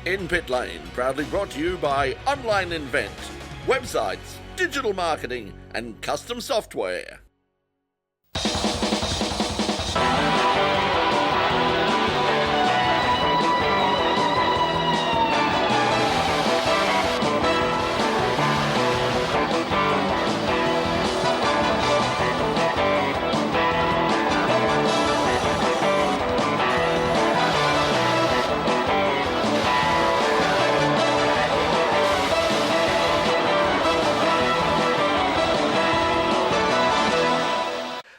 In Pit Lane, proudly brought to you by Online Invent, websites, digital marketing, and custom software.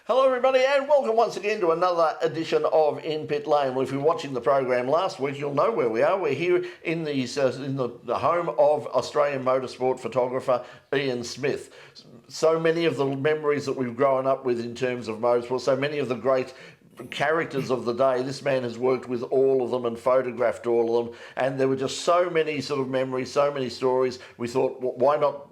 Hello everybody and welcome once again to another edition of In Pit Lane. Well, if you're watching the program last week, you'll know where we are. We're here in the home of Australian motorsport photographer Ian Smith. So many of the memories that we've grown up with in terms of motorsport, so many of the great characters of the day. This man has worked with all of them and photographed all of them, and there were just so many sort of memories, so many stories. We thought, well, why not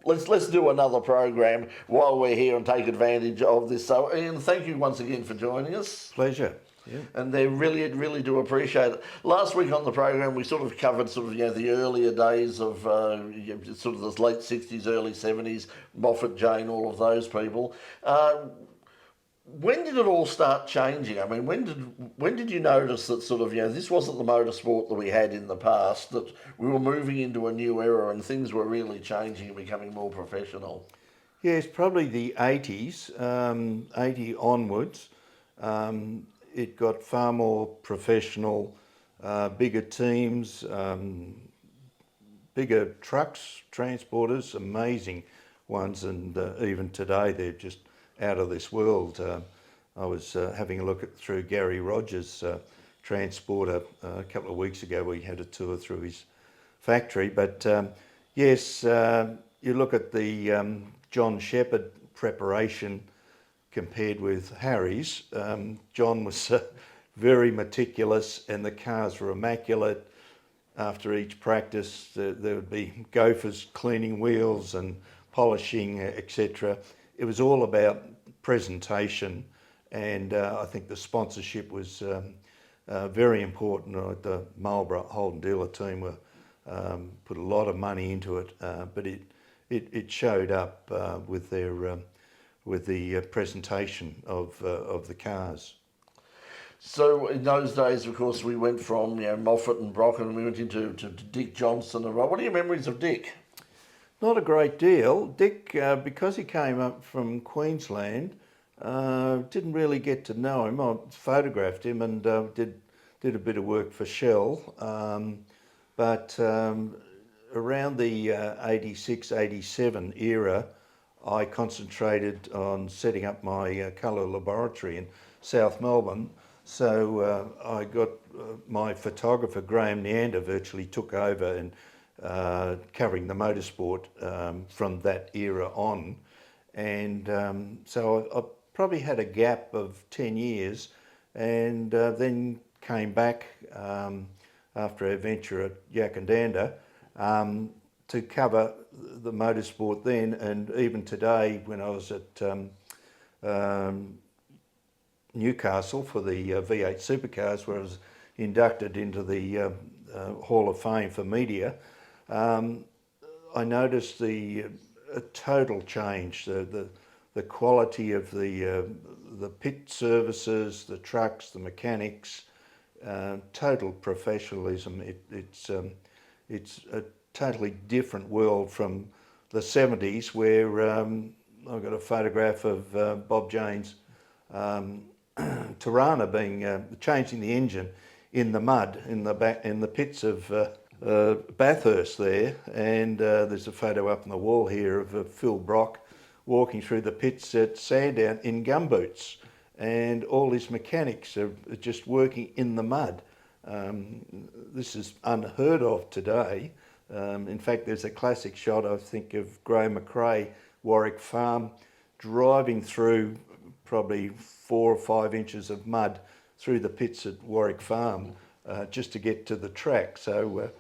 let's do another program while we're here and take advantage of this. So Ian, thank you once again for joining us. Pleasure. Yeah. And they really do appreciate it. Last week on the program, we sort of covered the earlier days of sort of the late 60s, early 70s, Moffat, Jane, all of those people. When did it all start changing? I mean, when did you notice that this wasn't the motorsport that we had in the past, that we were moving into a new era and things were really changing and becoming more professional? Yes, probably the 80s, 80 onwards. It got far more professional, bigger teams, bigger trucks, transporters, amazing ones, and even today they're just out of this world. I was having a look through Gary Rogers' transporter a couple of weeks ago. We had a tour through his factory. But yes, you look at the John Shepherd preparation compared with Harry's. John was very meticulous and the cars were immaculate. After each practice, there would be gophers cleaning wheels and polishing, etc. It was all about presentation, and I think the sponsorship was very important. The Marlborough Holden dealer team were put a lot of money into it, but it showed up with the presentation of the cars. So in those days, of course, we went from Moffat and Brock, and we went into Dick Johnson and Rob. What are your memories of Dick? Not a great deal. Dick, because he came up from Queensland, didn't really get to know him. I photographed him and did a bit of work for Shell. But around the 86, 87 era, I concentrated on setting up my colour laboratory in South Melbourne. So I got my photographer, Graham Neander, virtually took over and covering the motorsport from that era on, and so I probably had a gap of 10 years, and then came back after a venture at Yakandanda to cover the motorsport then, and even today when I was at Newcastle for the V8 Supercars, where I was inducted into the Hall of Fame for media. I noticed a total change, the quality of the pit services, the trucks, the mechanics, total professionalism. It's a totally different world from the 70s, where I've got a photograph of Bob Jane's Tirana being changing the engine in the mud in the pits of Bathurst there, and there's a photo up on the wall here of Phil Brock walking through the pits at Sandown in gumboots, and all his mechanics are just working in the mud. This is unheard of today. In fact, there's a classic shot, I think, of Graham McRae, Warwick Farm, driving through probably 4 or 5 inches of mud through the pits at Warwick Farm just to get to the track. So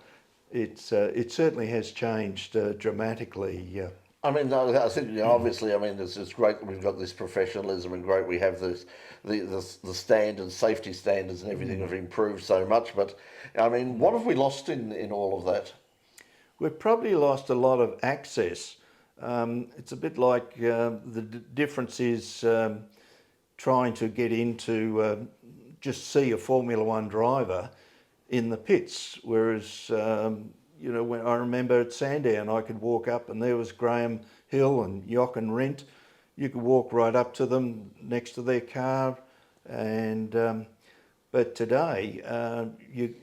it certainly has changed dramatically. I mean, I think obviously, I mean, it's great that we've got this professionalism, and great we have this the standards, safety standards, and everything have improved so much. But I mean, what have we lost in all of that? We've probably lost a lot of access. It's a bit like the difference is trying to get into just see a Formula One driver in the pits, whereas when I remember at Sandown, I could walk up and there was Graham Hill and Jochen Rindt. You could walk right up to them next to their car, and but today you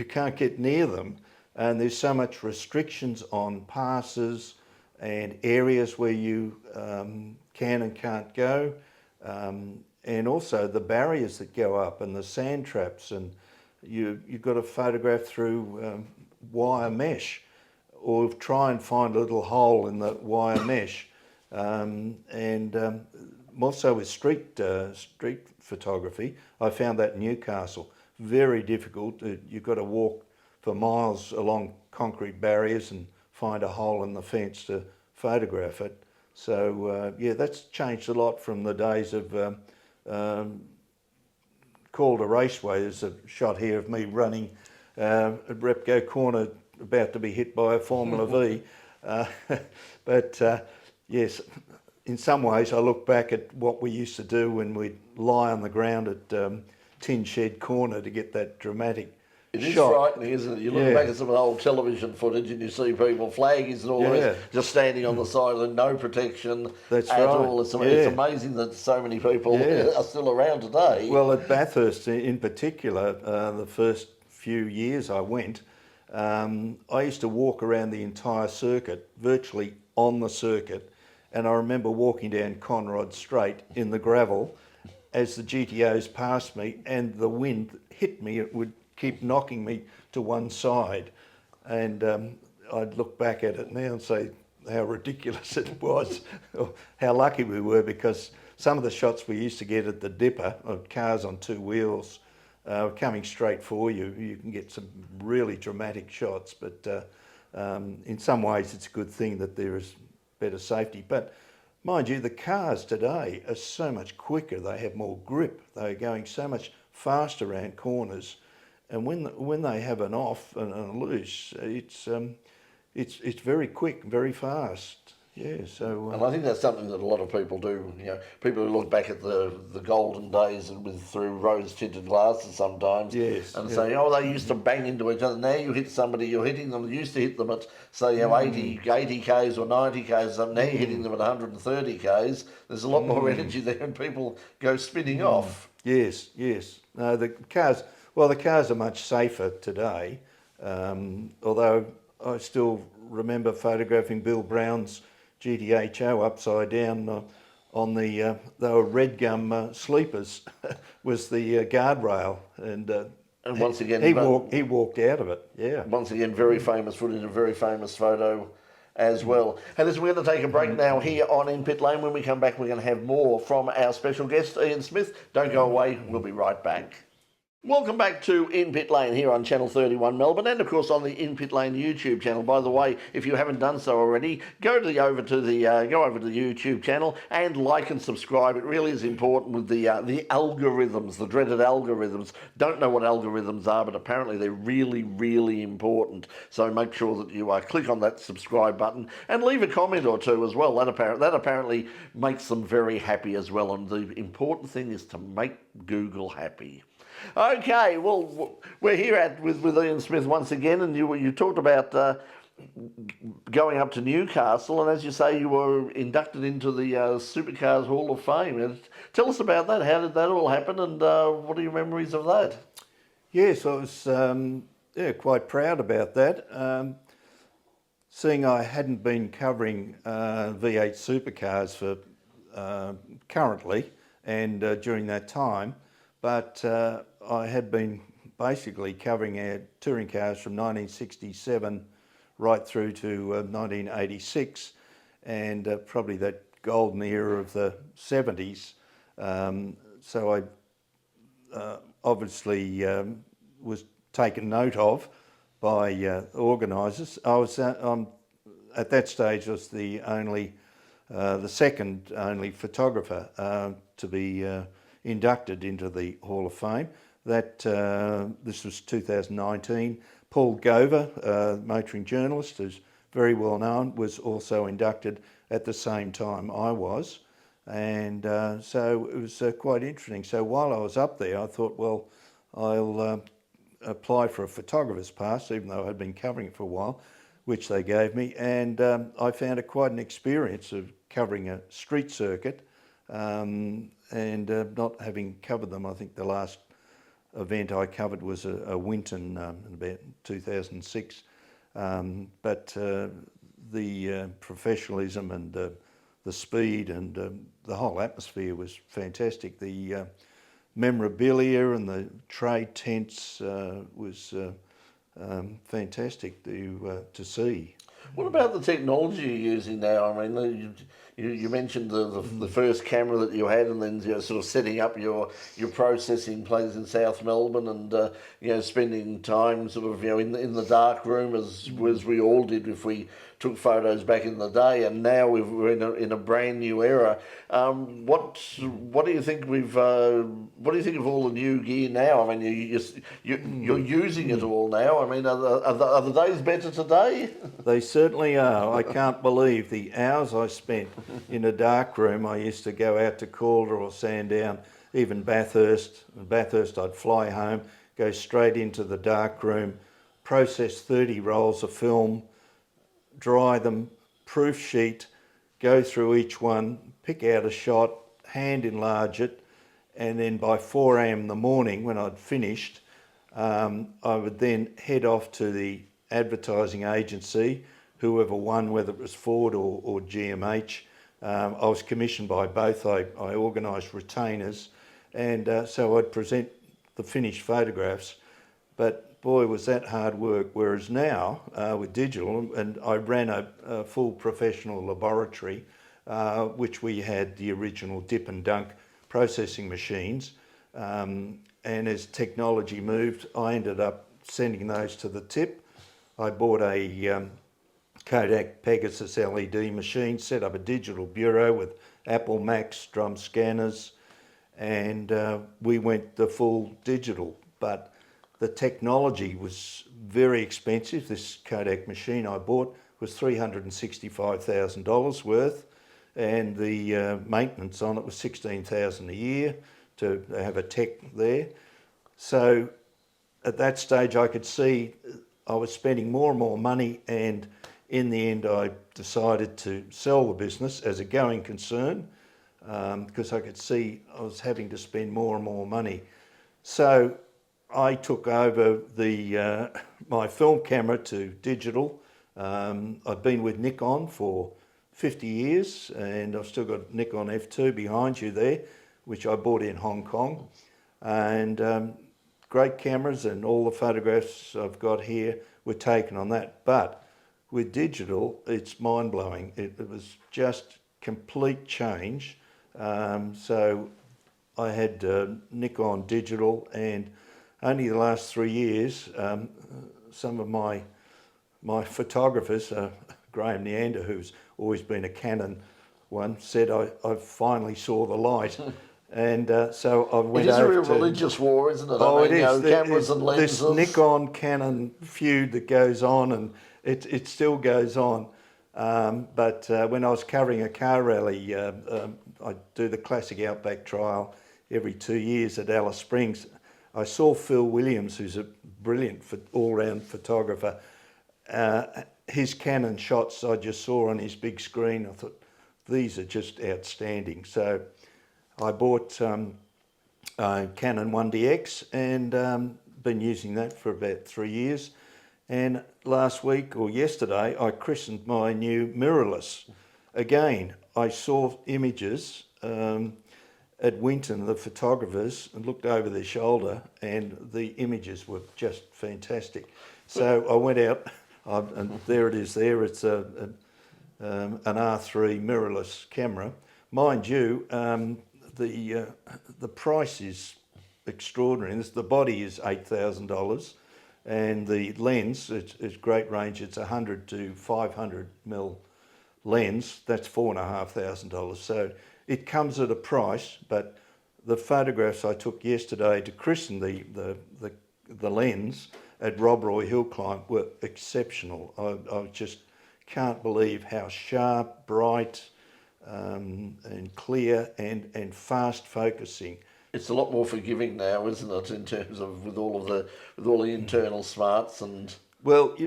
can't get near them, and there's so much restrictions on passes and areas where you can and can't go, and also the barriers that go up and the sand traps, and you've got to photograph through wire mesh, or try and find a little hole in the wire mesh, and also with street photography, I found that in Newcastle very difficult. You've got to walk for miles along concrete barriers and find a hole in the fence to photograph it. So that's changed a lot from the days of called a raceway. There's a shot here of me running at Repco Corner, about to be hit by a Formula V. But yes, in some ways I look back at what we used to do when we'd lie on the ground at Tin Shed Corner to get that dramatic It is shot. frightening, isn't it? You look back at some of the old television footage and you see people, flaggies and all the rest, just standing on the side of the no protection That's at right. all. It's amazing that so many people are still around today. Well, at Bathurst in particular, the first few years I went, I used to walk around the entire circuit, virtually on the circuit, and I remember walking down Conrod Straight in the gravel as the GTOs passed me, and the wind hit me. It would keep knocking me to one side, and I'd look back at it now and say how ridiculous it was, how lucky we were, because some of the shots we used to get at the Dipper, of cars on two wheels coming straight for you, you can get some really dramatic shots. But in some ways it's a good thing that there is better safety. But mind you, the cars today are so much quicker, they have more grip, they're going so much faster around corners, and when they have an off and a loose, it's very quick, very fast. Yeah, so and I think that's something that a lot of people do. People who look back at the golden days and through rose-tinted glasses sometimes, and say, "Oh, they used to bang into each other." Now you hit somebody, you're hitting them. You used to hit them at say 80 k's or 90 k's or something. Now you're hitting them at 130 k's. There's a lot more energy there, and people go spinning off. Yes. No, the cars are much safer today. Although I still remember photographing Bill Brown's GTHO upside down on the they were red gum sleepers was the guardrail, and once again he walked out of it. Yeah. Once again, very famous footage, a very famous photo as well. Hey, listen, we're going to take a break now here on In Pit Lane. When we come back, we're going to have more from our special guest, Ian Smith. Don't go away. We'll be right back. Welcome back to In Pit Lane here on Channel 31 Melbourne, and of course on the In Pit Lane YouTube channel. By the way, if you haven't done so already, go over to the YouTube channel and like and subscribe. It really is important with the algorithms, the dreaded algorithms. Don't know what algorithms are, but apparently they're really, really important. So make sure that you click on that subscribe button and leave a comment or two as well. That apparently makes them very happy as well. And the important thing is to make Google happy. Okay, well, we're here with Ian Smith once again, and you talked about going up to Newcastle, and as you say, you were inducted into the Supercars Hall of Fame. Tell us about that. How did that all happen, and what are your memories of that? Yes, I was quite proud about that. Seeing I hadn't been covering V8 supercars for currently and during that time, but I had been basically covering our touring cars from 1967 right through to 1986, and probably that golden era of the 70s. So I obviously was taken note of by organisers. I'm at that stage was the second only photographer to be inducted into the Hall of Fame. This was 2019. Paul Gover, motoring journalist, who's very well known, was also inducted at the same time I was. And so it was quite interesting. So while I was up there, I thought, well, I'll apply for a photographer's pass, even though I'd been covering it for a while, which they gave me. And I found it quite an experience of covering a street circuit and not having covered them. I think the last event I covered was a Winton in about 2006. But the professionalism and the speed and the whole atmosphere was fantastic. The memorabilia and the trade tents was fantastic to see. What about the technology you're using now? I mean, you mentioned the first camera that you had, and then sort of setting up your processing place in South Melbourne, and spending time sort of in the dark room as we all did if we took photos back in the day. And now we're in a brand new era. What do you think what do you think of all the new gear now? I mean, you're using it all now. I mean, are the days better today? They certainly are. I can't believe the hours I spent in a dark room. I used to go out to Calder or Sandown, even Bathurst. Bathurst, I'd fly home, go straight into the dark room, process 30 rolls of film, dry them, proof sheet, go through each one, pick out a shot, hand enlarge it, and then by 4 a.m. in the morning, when I'd finished, I would then head off to the advertising agency, whoever won, whether it was Ford or GMH. I was commissioned by both. I organised retainers, and so I'd present the finished photographs. But boy, was that hard work. Whereas now, with digital, and I ran a full professional laboratory, which we had the original dip and dunk processing machines. And as technology moved, I ended up sending those to the tip. I bought a Kodak Pegasus LED machine, set up a digital bureau with Apple Macs, drum scanners, and we went the full digital. But the technology was very expensive. This Kodak machine I bought was $365,000 worth, and the maintenance on it was $16,000 a year to have a tech there. So at that stage I could see I was spending more and more money, and in the end I decided to sell the business as a going concern because I could see I was having to spend more and more money. So I took over my film camera to digital. I've been with Nikon for 50 years, and I've still got Nikon F2 behind you there, which I bought in Hong Kong. And great cameras, and all the photographs I've got here were taken on that. But with digital, it's mind-blowing. It was just complete change. So I had Nikon digital, and only the last 3 years, some of my photographers, Graham Neander, who's always been a Canon one, said I finally saw the light. And so I went over to... It is a real religious war, isn't it? Oh, it is. Cameras and lenses. This Nikon-Canon feud that goes on, and it still goes on. But when I was covering a car rally, I do the classic Outback trial every 2 years at Alice Springs. I saw Phil Williams, who's a brilliant all-round photographer. His Canon shots I just saw on his big screen. I thought, these are just outstanding. So I bought Canon 1DX and been using that for about 3 years. And last week or yesterday, I christened my new mirrorless. Again, I saw images at Winton, the photographers, and looked over their shoulder, and the images were just fantastic. So I went out, and there it is there. It's an R3 mirrorless camera. Mind you, the price is extraordinary. The body is $8,000, And the lens, it's great range. It's 100 to 500 mil lens. That's $4,500. So it comes at a price, but the photographs I took yesterday to christen the lens at Rob Roy Hill Climb were exceptional. I just can't believe how sharp, bright, and clear and fast focusing. It's a lot more forgiving now, isn't it, in terms of with all the internal smarts and. Well,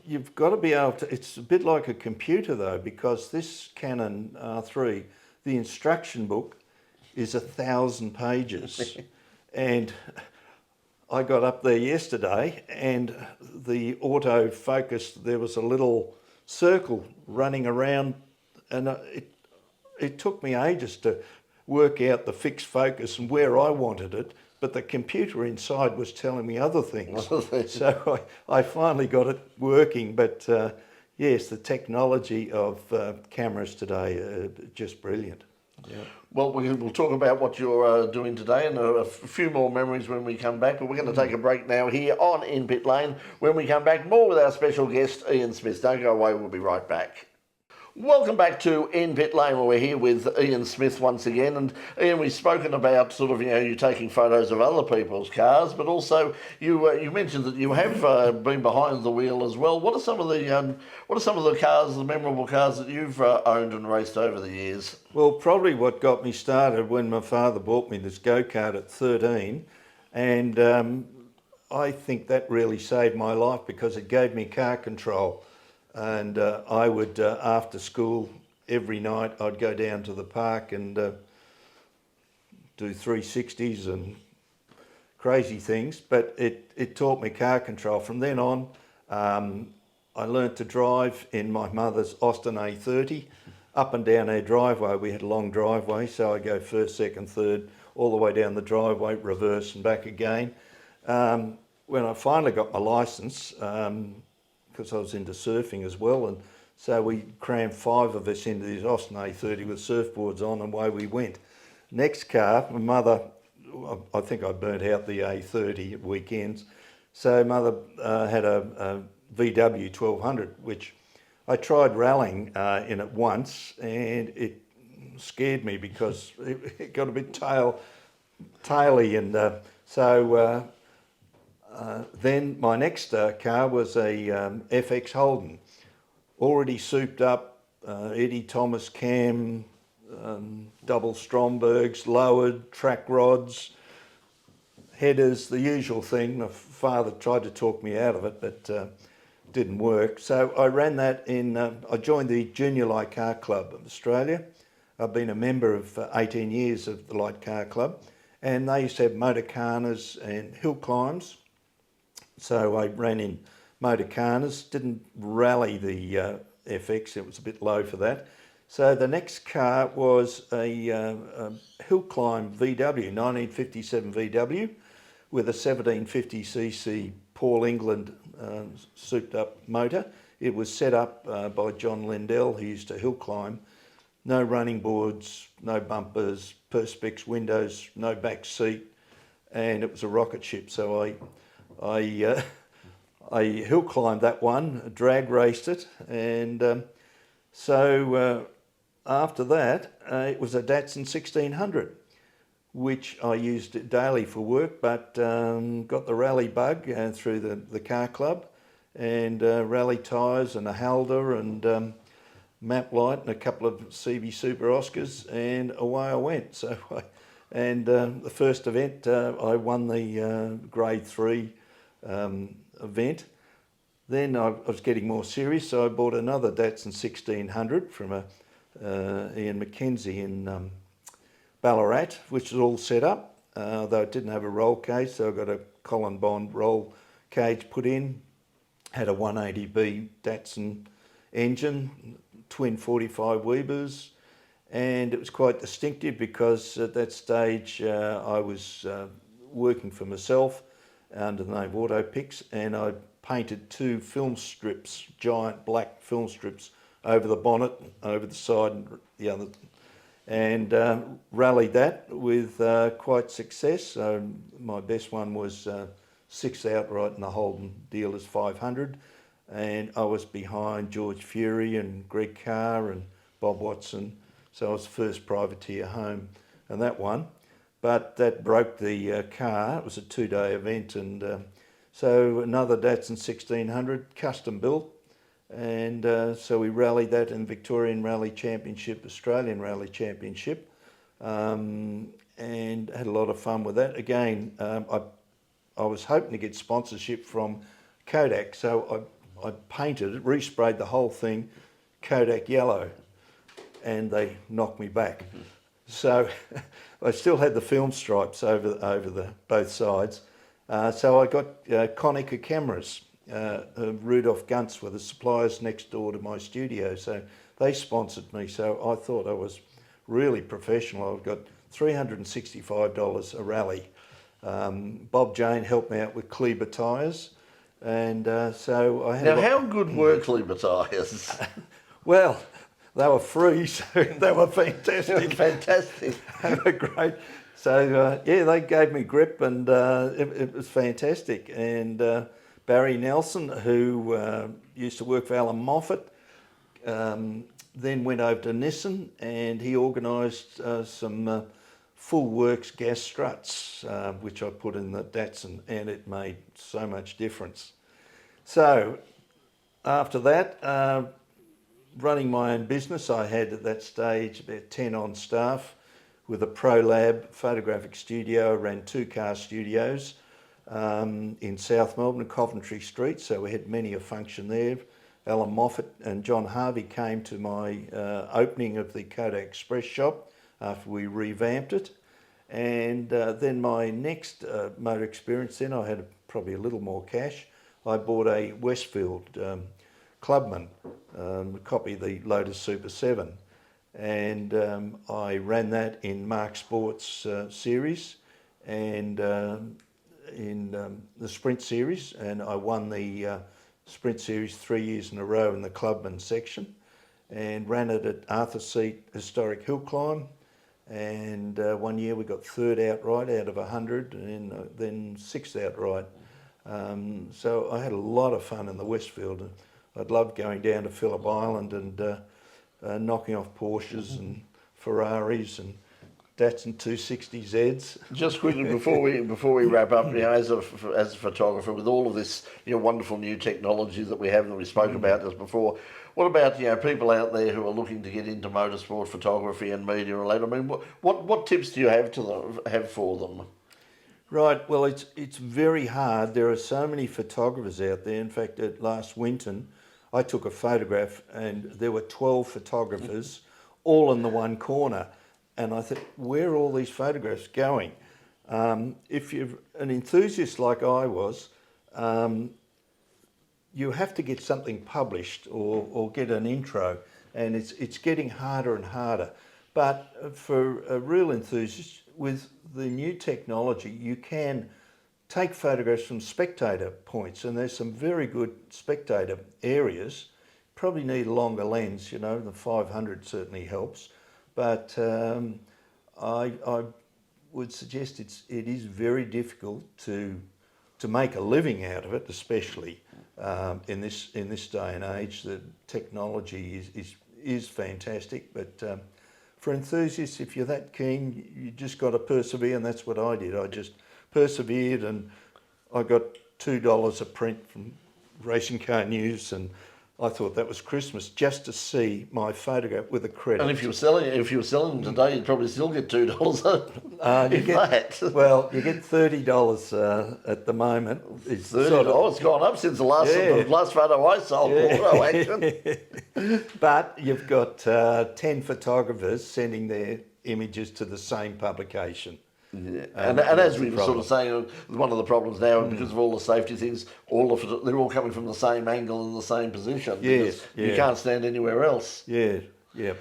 you've got to be able to. It's a bit like a computer though, because this Canon R3, the instruction book is 1,000 pages, and I got up there yesterday, and the autofocus, there was a little circle running around, and it took me ages to work out the fixed focus and where I wanted it, but the computer inside was telling me other things. So I finally got it working, but yes, the technology of cameras today are just brilliant. Yeah. Well, we'll talk about what you're doing today and a few more memories when we come back, but we're going to take a break now here on In Pit Lane. When we come back, more with our special guest, Ian Smith. Don't go away, we'll be right back. Welcome back to In Pit Lane, where we're here with Ian Smith once again. And Ian, we've spoken about sort of, you taking photos of other people's cars, but also you mentioned that you have been behind the wheel as well. What are some of the cars, the memorable cars that you've owned and raced over the years? Well, probably what got me started when my father bought me this go-kart at 13, and I think that really saved my life because it gave me car control. And I would, after school, every night, I'd go down to the park and do 360s and crazy things. But it taught me car control. From then on, I learnt to drive in my mother's Austin A30. Up and down our driveway, we had a long driveway, so I go first, second, third, all the way down the driveway, reverse and back again. When I finally got my licence, because I was into surfing as well, and so we crammed 5 of us into this Austin A30 with surfboards on, and away we went. Next car, my mother, I think I burnt out the A30 at weekends, so mother had a VW 1200, which I tried rallying in it once, and it scared me because it got a bit taily, and so then my next car was a FX Holden, already souped up, Eddie Thomas cam, double Strombergs, lowered, track rods, headers, the usual thing. My father tried to talk me out of it, but didn't work. So I ran that I joined the Junior Light Car Club of Australia. I've been a member of 18 years of the Light Car Club, and they used to have motorcarnas and hill climbs. So I ran in motorcarnas, didn't rally the FX, it was a bit low for that. So the next car was a hill climb VW, 1957 VW, with a 1750cc Paul England souped up motor. It was set up by John Lindell, who used to hill climb. No running boards, no bumpers, perspex windows, no back seat, and it was a rocket ship. So I hill climbed that one, drag raced it, and so after that it was a Datsun 1600, which I used daily for work, but got the rally bug through the car club, and rally tyres and a Halder and map light and a couple of CB Super Oscars, and away I went. So the first event I won the grade 3 event. Then I was getting more serious, so I bought another Datsun 1600 from Ian McKenzie in Ballarat, which was all set up, though it didn't have a roll cage, so I got a Colin Bond roll cage put in, had a 180B Datsun engine, twin 45 Webers, and it was quite distinctive because at that stage I was working for myself under the name of Autopix, and I painted 2 film strips, giant black film strips, over the bonnet, over the side and the other, and rallied that with quite success. So my best one was sixth outright in the Holden Dealers 500. And I was behind George Fury and Greg Carr and Bob Watson. So I was the first privateer home, and that won. But that broke the car. It was a 2-day event, and so another Datsun 1600, custom built. And so we rallied that in Victorian Rally Championship, Australian Rally Championship, and had a lot of fun with that. Again, I was hoping to get sponsorship from Kodak, so I painted it, resprayed the whole thing Kodak yellow, and they knocked me back. So I still had the film stripes over the both sides. So I got Konica cameras. Rudolph Gunts were the suppliers next door to my studio, so they sponsored me. So I thought I was really professional. I've got $365 a rally. Bob Jane helped me out with Kleber tyres, and so I had. Now, how good were Kleber tyres? Well, they were free, so they were fantastic. Fantastic. They were great. So yeah, they gave me grip, and it was fantastic. And Barry Nelson, who used to work for Alan Moffat, then went over to Nissan, and he organised some full works gas struts, which I put in the Datsun, and it made so much difference. So after that, running my own business, I had at that stage about 10 on staff with a Pro Lab photographic studio. I ran 2 car studios in South Melbourne, Coventry Street, so we had many a function there. Alan Moffat and John Harvey came to my opening of the Kodak Express shop after we revamped it. And then my next motor experience, then I had probably a little more cash. I bought a Westfield Clubman, a copy of the Lotus Super 7. And I ran that in Mark Sports series and in the Sprint series, and I won the Sprint series 3 years in a row in the Clubman section, and ran it at Arthur Seat Historic Hill Climb. And 1 year we got 3rd outright out of 100, and then 6th outright. So I had a lot of fun in the Westfield. I'd loved going down to Phillip Island and knocking off Porsches and Ferraris and Datsun 260Zs. Just quickly before we wrap up, as a photographer, with all of this wonderful new technology that we have that we spoke about just before, what about people out there who are looking to get into motorsport photography and media related? I mean, what tips do you have for them? Right. Well, it's very hard. There are so many photographers out there. In fact, at last Winton, I took a photograph and there were 12 photographers all in the one corner. And I thought, where are all these photographs going? If you're an enthusiast like I was, you have to get something published or get an intro, and it's getting harder and harder. But for a real enthusiast, with the new technology, you can take photographs from spectator points, and there's some very good spectator areas. Probably need a longer lens, the 500 certainly helps. But I would suggest it is very difficult to make a living out of it, especially in this day and age. The technology is fantastic, but for enthusiasts, if you're that keen, you just got to persevere, and that's what I did. I just persevered, and I got $2 a print from Racing Car News, and I thought that was Christmas, just to see my photograph with a credit. And if you were selling them today, you'd probably still get $2. Well, you get $30 at the moment. It's it's gone up since the last photo I sold. Auto action. But you've got 10 photographers sending their images to the same publication. Yeah. And as we were sort of saying, one of the problems now, because of all the safety things, they're all coming from the same angle and the same position. Yes, you can't stand anywhere else. Yeah, yeah.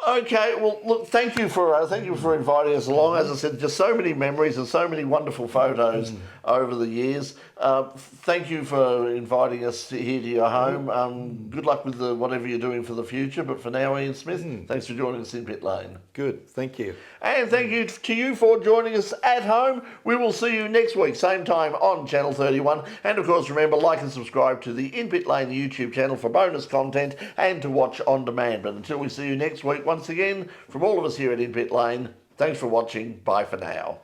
Okay, well, look, thank you for inviting us along. As I said, just so many memories and so many wonderful photos over the years. Thank you for inviting us here to your home. Good luck with whatever you're doing for the future. But for now, Ian Smith, thanks for joining us in Pit Lane. Good, thank you. And thank you to you for joining us at home. We will see you next week, same time on Channel 31. And of course, remember, like and subscribe to the In Pit Lane YouTube channel for bonus content and to watch on demand. But until we see you next week, once again, from all of us here at In Pit Lane, thanks for watching. Bye for now.